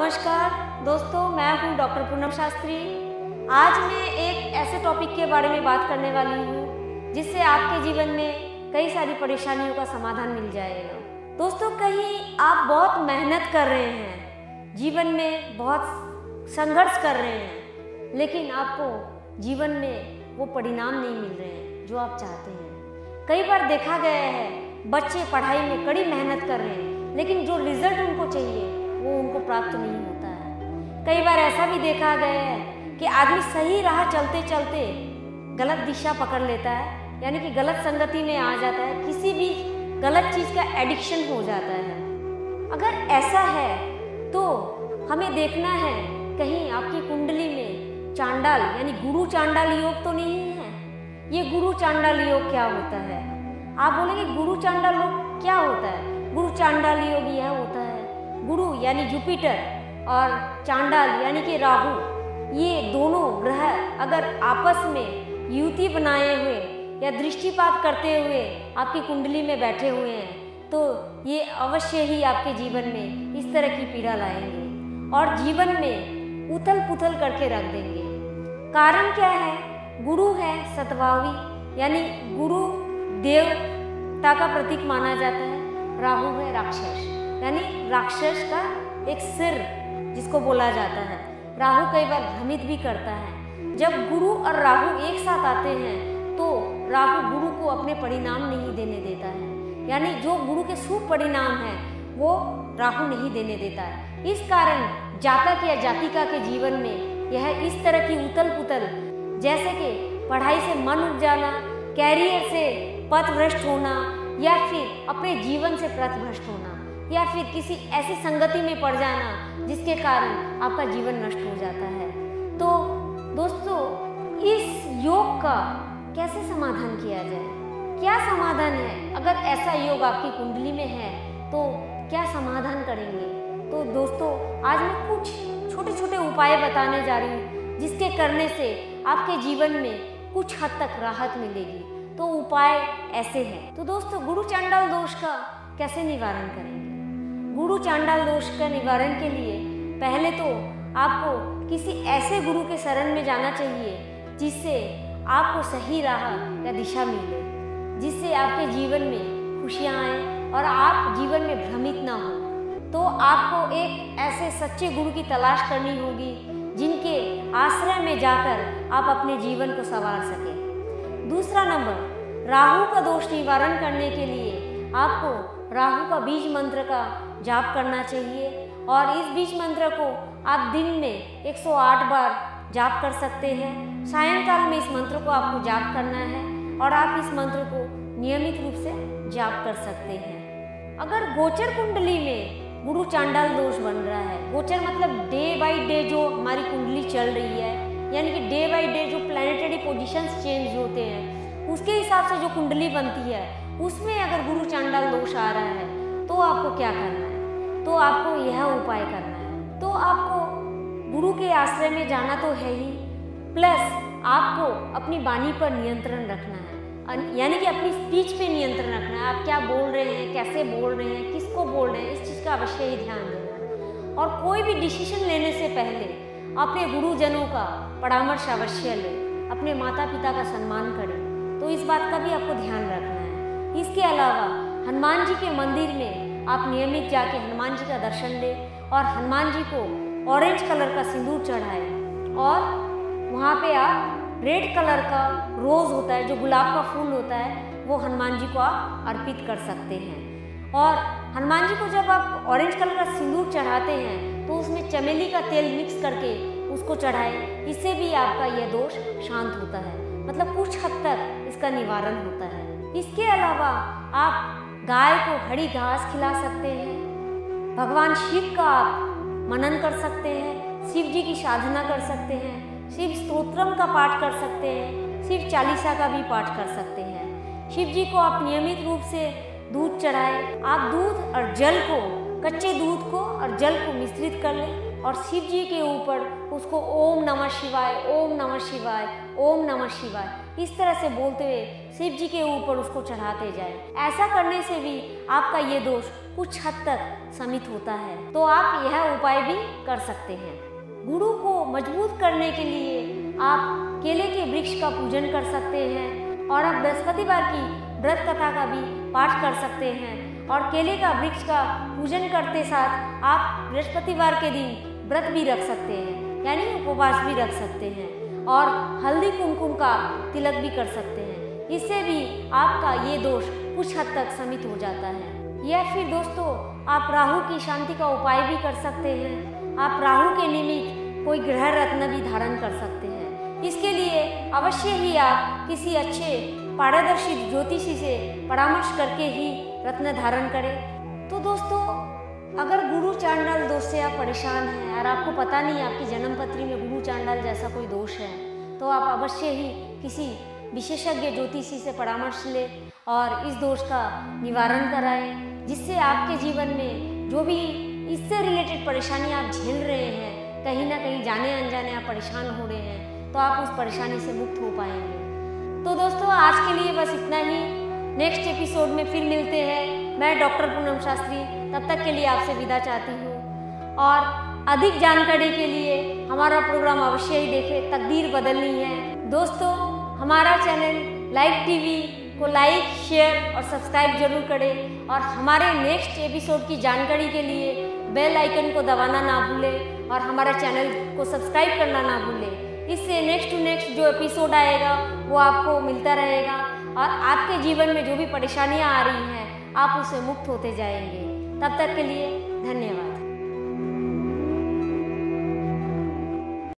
नमस्कार दोस्तों, मैं हूं डॉक्टर पूनम शास्त्री। आज मैं एक ऐसे टॉपिक के बारे में बात करने वाली हूं जिससे आपके जीवन में कई सारी परेशानियों का समाधान मिल जाएगा। दोस्तों, कहीं आप बहुत मेहनत कर रहे हैं, जीवन में बहुत संघर्ष कर रहे हैं, लेकिन आपको जीवन में वो परिणाम नहीं मिल रहे हैं जो आप चाहते हैं। कई बार देखा गया है बच्चे पढ़ाई में कड़ी मेहनत कर रहे हैं, लेकिन जो रिजल्ट उनको चाहिए वो उनको प्राप्त नहीं होता है। कई बार ऐसा भी देखा गया है कि आदमी सही राह चलते चलते गलत दिशा पकड़ लेता है, यानी कि गलत संगति में आ जाता है, किसी भी गलत चीज़ का एडिक्शन हो जाता है। अगर ऐसा है तो हमें देखना है कहीं आपकी कुंडली में चांडाल यानी गुरु चांडाल योग तो नहीं है। ये गुरु चांडाल योग क्या होता है? आप बोलेंगे गुरु चांडाल योग क्या होता है? गुरु चांडाल योग यह होता है, गुरु यानी जुपिटर और चांडाल यानी कि राहु, ये दोनों ग्रह अगर आपस में युति बनाए हुए या दृष्टिपात करते हुए आपकी कुंडली में बैठे हुए हैं तो ये अवश्य ही आपके जीवन में इस तरह की पीड़ा लाएंगे और जीवन में उथल पुथल करके रख देंगे। कारण क्या है? गुरु है सतभावी यानी गुरु देवता का प्रतीक माना जाता है, राहु है राक्षस यानी राक्षस का एक सिर जिसको बोला जाता है। राहु कई बार भ्रमित भी करता है। जब गुरु और राहु एक साथ आते हैं तो राहु गुरु को अपने परिणाम नहीं देने देता है, यानी जो गुरु के शुभ परिणाम है वो राहु नहीं देने देता है। इस कारण जातक या जातिका के जीवन में यह इस तरह की उथल पुथल, जैसे कि पढ़ाई से मन उठ जाना, कैरियर से पथभ्रष्ट होना या फिर अपने जीवन से पथभ्रष्ट होना या फिर किसी ऐसी संगति में पड़ जाना जिसके कारण आपका जीवन नष्ट हो जाता है। तो दोस्तों, इस योग का कैसे समाधान किया जाए? क्या समाधान है? अगर ऐसा योग आपकी कुंडली में है तो क्या समाधान करेंगे? तो दोस्तों, आज मैं कुछ छोटे छोटे उपाय बताने जा रही हूँ जिसके करने से आपके जीवन में कुछ हद तक राहत मिलेगी। तो उपाय ऐसे हैं। तो दोस्तों, गुरु चांडाल दोष का कैसे निवारण करेंगे? गुरु चांडाल दोष का निवारण के लिए पहले तो आपको किसी ऐसे गुरु के शरण में जाना चाहिए जिससे आपको सही राह या दिशा मिले, जिससे आपके जीवन में खुशियाँ आए और आप जीवन में भ्रमित ना हो। तो आपको एक ऐसे सच्चे गुरु की तलाश करनी होगी जिनके आश्रय में जाकर आप अपने जीवन को संवार सकें। दूसरा नंबर, राहु का दोष निवारण करने के लिए आपको राहु का बीज मंत्र का जाप करना चाहिए और इस बीज मंत्र को आप दिन में 108 बार जाप कर सकते हैं। सायंकाल में इस मंत्र को आपको जाप करना है और आप इस मंत्र को नियमित रूप से जाप कर सकते हैं। अगर गोचर कुंडली में गुरु चांडाल दोष बन रहा है, गोचर मतलब डे बाय डे जो हमारी कुंडली चल रही है, यानी कि डे बाय डे जो प्लैनेटरी पोजीशंस चेंज होते हैं उसके हिसाब से जो कुंडली बनती है उसमें अगर गुरु चांडाल दोष आ रहा है तो आपको क्या करना है? तो आपको यह उपाय करना है। तो आपको गुरु के आश्रय में जाना तो है ही, प्लस आपको अपनी वाणी पर नियंत्रण रखना है, यानी कि अपनी स्पीच पे नियंत्रण रखना है। आप क्या बोल रहे हैं, कैसे बोल रहे हैं, किसको बोल रहे हैं, इस चीज़ का अवश्य ही ध्यान देना है। और कोई भी डिसीजन लेने से पहले अपने गुरुजनों का परामर्श अवश्य लें, अपने माता पिता का सम्मान करें। तो इस बात का भी आपको ध्यान रखना है। इसके अलावा हनुमान जी के मंदिर में आप नियमित जाके हनुमान जी का दर्शन लें और हनुमान जी को ऑरेंज कलर का सिंदूर चढ़ाएं और वहाँ पे आप रेड कलर का रोज़ होता है, जो गुलाब का फूल होता है, वो हनुमान जी को आप अर्पित कर सकते हैं। और हनुमान जी को जब आप ऑरेंज कलर का सिंदूर चढ़ाते हैं तो उसमें चमेली का तेल मिक्स करके उसको चढ़ाएं। इससे भी आपका यह दोष शांत होता है, मतलब कुछ हद तक इसका निवारण होता है। इसके अलावा आप गाय को हरी घास खिला सकते हैं, भगवान शिव का आप मनन कर सकते हैं, शिव जी की साधना कर सकते हैं, शिव स्तोत्रम का पाठ कर सकते हैं, शिव चालीसा का भी पाठ कर सकते हैं। शिव जी को आप नियमित रूप से दूध चढ़ाएं। आप दूध और जल को, कच्चे दूध को और जल को मिश्रित कर लें और शिव जी के ऊपर उसको ओम नमः शिवाय, ओम नमः शिवाय, ओम नमः शिवाय, इस तरह से बोलते हुए शिव जी के ऊपर उसको चढ़ाते जाए। ऐसा करने से भी आपका ये दोष कुछ हद तक शमित होता है। तो आप यह उपाय भी कर सकते हैं। गुरु को मजबूत करने के लिए आप केले के वृक्ष का पूजन कर सकते हैं और आप बृहस्पतिवार की व्रत कथा का भी पाठ कर सकते हैं। और केले का वृक्ष का पूजन करते साथ आप बृहस्पतिवार के दिन व्रत भी रख सकते हैं, यानी उपवास भी रख सकते हैं और हल्दी कुमकुम का तिलक भी कर सकते हैं। इससे भी आपका ये दोष कुछ हद तक शमित हो जाता है। या फिर दोस्तों, आप राहु की शांति का उपाय भी कर सकते हैं। आप राहु के निमित्त कोई ग्रह रत्न भी धारण कर सकते हैं। इसके लिए अवश्य ही आप किसी अच्छे पारदर्शी ज्योतिषी से परामर्श करके ही रत्न धारण करें। तो दोस्तों, अगर गुरु चांडाल दोष से आप परेशान हैं और आपको पता नहीं आपकी जन्म पत्री में गुरु चांडाल जैसा कोई दोष है, तो आप अवश्य ही किसी विशेषज्ञ ज्योतिषी से परामर्श लें और इस दोष का निवारण कराएं, जिससे आपके जीवन में जो भी इससे रिलेटेड परेशानी आप झेल रहे हैं, कहीं ना कहीं जाने अनजाने आप परेशान हो रहे हैं, तो आप उस परेशानी से मुक्त हो पाएंगे। तो दोस्तों, आज के लिए बस इतना ही। नेक्स्ट एपिसोड में फिर मिलते हैं। मैं डॉक्टर पूनम शास्त्री तब तक के लिए आपसे विदा चाहती हूँ और अधिक जानकारी के लिए हमारा प्रोग्राम अवश्य ही देखें, तकदीर बदलनी है। दोस्तों, हमारा चैनल लाइव टीवी को लाइक, शेयर और सब्सक्राइब जरूर करें और हमारे नेक्स्ट एपिसोड की जानकारी के लिए बेल आइकन को दबाना ना भूलें और हमारा चैनल को सब्सक्राइब करना ना भूलें। इससे नेक्स्ट टू नेक्स्ट जो एपिसोड आएगा वो आपको मिलता रहेगा और आपके जीवन में जो भी परेशानियां आ रही हैं, आप उससे मुक्त होते जाएंगे। तब तक के लिए धन्यवाद।